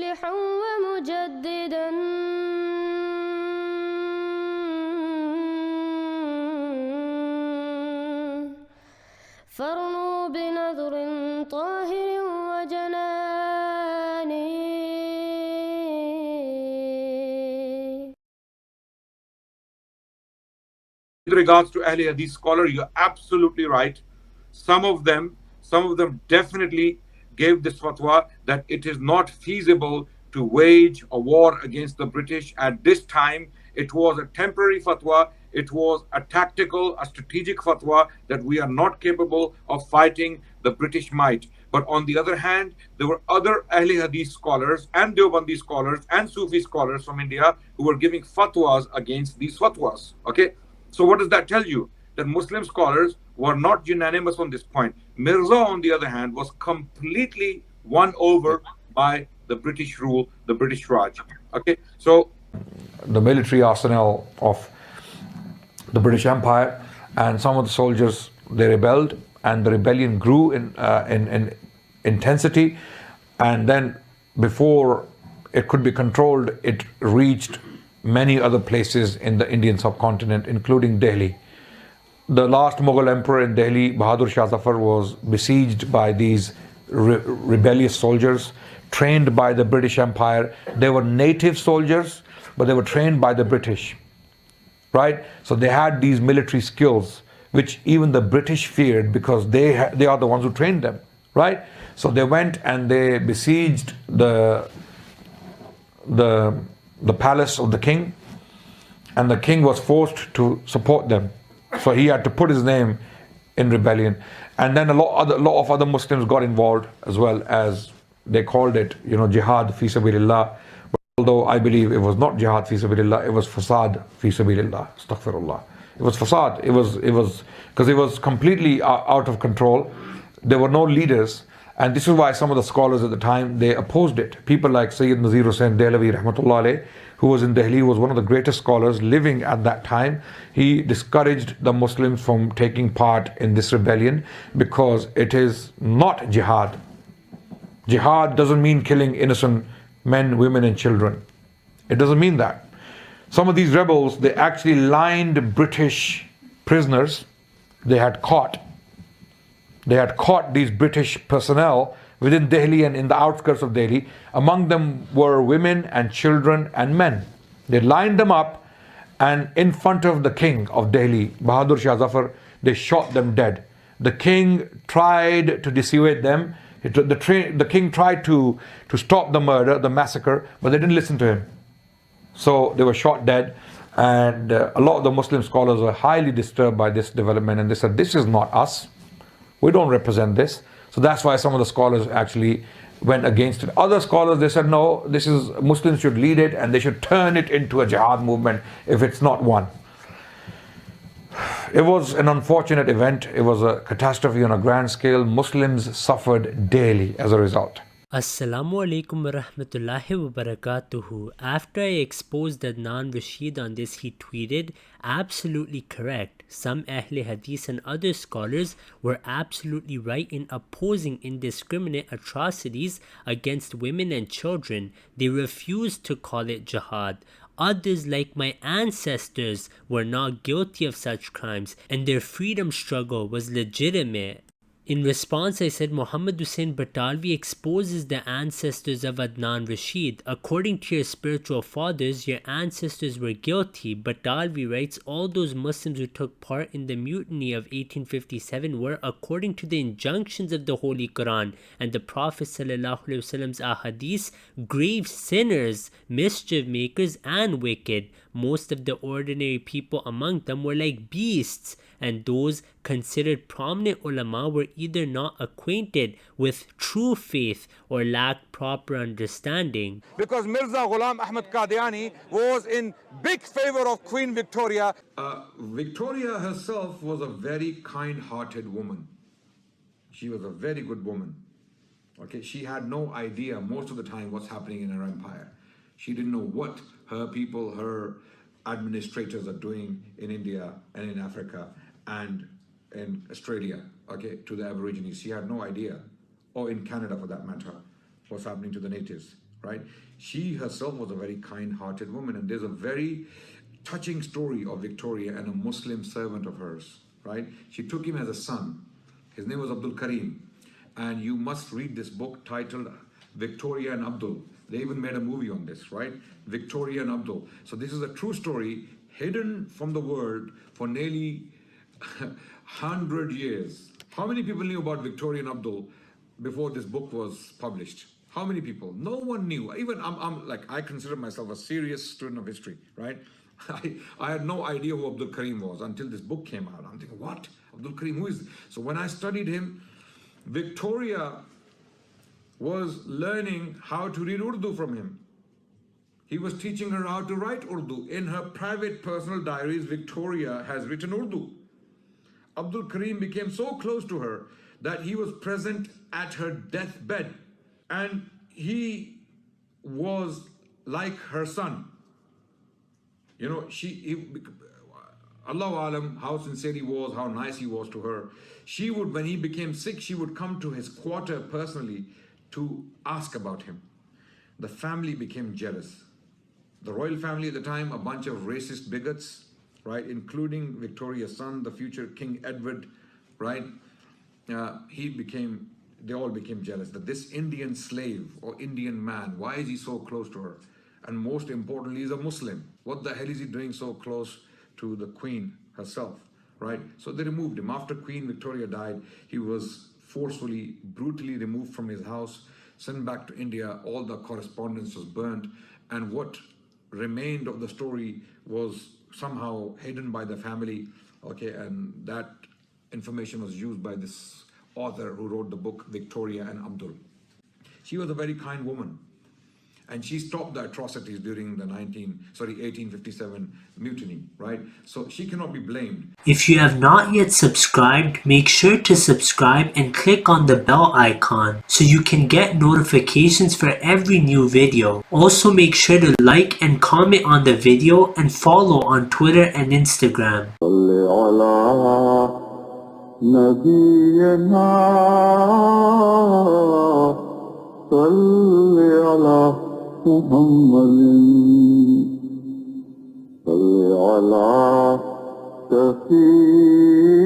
مصلحا ومجددا فارنوا بنظر طاهر وجناني. With regards to Ahl Hadith scholar, you're absolutely right. Some of them definitely gave this fatwa that it is not feasible to wage a war against the British at this time. It was a temporary fatwa. It was a tactical, a strategic fatwa that we are not capable of fighting the British might. But on the other hand, there were other Ahl Hadith scholars and Deobandi scholars and Sufi scholars from India who were giving fatwas against these fatwas. Okay? So what does that tell you? That Muslim scholars were not unanimous on this point. Mirzai, on the other hand, was completely won over by the British rule, the British Raj. Okay, so the military arsenal of the British Empire, and some of the soldiers, they rebelled, and the rebellion grew in intensity, and then before it could be controlled, it reached many other places in the Indian subcontinent, including Delhi. The last Mughal emperor in Delhi, Bahadur Shah Zafar, was besieged by these rebellious soldiers trained by the British Empire. They were native soldiers, but they were trained by the British, right? So they had these military skills, which even the British feared because they are the ones who trained them, right? So they went and they besieged the palace of the king, and the king was forced to support them. So he had to put his name in rebellion. And then a lot of other Muslims got involved as well, as they called it, jihad fi sabilillah. Although I believe it was not jihad fi sabilillah, it was fasad fi sabilillah. Astaghfirullah. It was fasad. It was because it was completely out of control. There were no leaders. And this is why some of the scholars at the time, they opposed it. People like Sayyid Nazir Hussain Dehlavi, rahmatullah alayh, who was in Delhi, was one of the greatest scholars living at that time. He discouraged the Muslims from taking part in this rebellion because it is not jihad. Jihad doesn't mean killing innocent men, women and children. It doesn't mean that. Some of these rebels, they actually lined British prisoners they had caught. They had caught these British personnel within Delhi and in the outskirts of Delhi. Among them were women and children and men. They lined them up, and in front of the king of Delhi, Bahadur Shah Zafar, they shot them dead. The king tried to dissuade them. The king tried to stop the murder, the massacre, but they didn't listen to him. So they were shot dead. And a lot of the Muslim scholars were highly disturbed by this development, and they said, this is not us. We don't represent this. So that's why some of the scholars actually went against it. Other scholars, they said, no, this is, Muslims should lead it and they should turn it into a jihad movement if it's not one. It was an unfortunate event. It was a catastrophe on a grand scale. Muslims suffered daily as a result. Assalamu alaikum wa rahmatullahi wa barakatuhu. After I exposed Adnan Rashid on this, he tweeted, absolutely correct. Some Ahl Hadith and other scholars were absolutely right in opposing indiscriminate atrocities against women and children. They refused to call it jihad. Others, like my ancestors, were not guilty of such crimes, and their freedom struggle was legitimate. In response, I said Mohammed Hussain Barelvi exposes the ancestors of Adnan Rashid. According to your spiritual fathers, your ancestors were guilty. Barelvi writes, all those Muslims who took part in the mutiny of 1857 were, according to the injunctions of the Holy Quran and the Prophet ﷺ's ahadith, grave sinners, mischief makers and wicked. Most of the ordinary people among them were like beasts, and those considered prominent ulama were either not acquainted with true faith or lacked proper understanding. Because Mirza Ghulam Ahmad Qadiani was in big favor of Queen Victoria. Victoria herself was a very kind-hearted woman. She was a very good woman. Okay, she had no idea most of the time what's happening in her empire. She didn't know what her people, her administrators are doing in India and in Africa and in Australia, okay, to the Aborigines. She had no idea, or in Canada for that matter, what's happening to the natives. right? She herself was a very kind-hearted woman, and there's a very touching story of Victoria and a Muslim servant of hers, right? She took him as a son. His name was Abdul Karim, and you must read this book titled Victoria and Abdul. They even made a movie on this, right? Victoria and Abdul. So this is a true story hidden from the world for nearly 100 years. How many people knew about Victoria and Abdul before this book was published? How many people? No one knew. Even I consider myself a serious student of history, right? I had no idea who Abdul Karim was until this book came out. I'm thinking, what? Abdul Karim, who is this? So when I studied him, Victoria was learning how to read Urdu from him. He was teaching her how to write Urdu. In her private personal diaries, Victoria has written Urdu. Abdul Karim became so close to her that he was present at her deathbed. And he was like her son. You know, Allahu Alam, how sincere he was, how nice he was to her. She would, when he became sick, she would come to his quarter personally to ask about him. The family became jealous. The royal family at the time, a bunch of racist bigots, right, including Victoria's son, the future King Edward, right? They all became jealous that this Indian slave or Indian man, why is he so close to her? And most importantly, he's a Muslim. What the hell is he doing so close to the Queen herself, right? So they removed him. After Queen Victoria died, he was forcefully, brutally removed from his house, sent back to India. All the correspondence was burnt. And what remained of the story was somehow hidden by the family, okay? And that information was used by this author who wrote the book, Victoria and Abdul. She was a very kind woman. And she stopped the atrocities during the 1857 mutiny, right? So she cannot be blamed. If you have not yet subscribed, make sure to subscribe and click on the bell icon so you can get notifications for every new video. Also make sure to like and comment on the video and follow on Twitter and Instagram. محمد صل على سفينا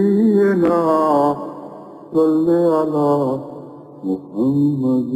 صل على محمد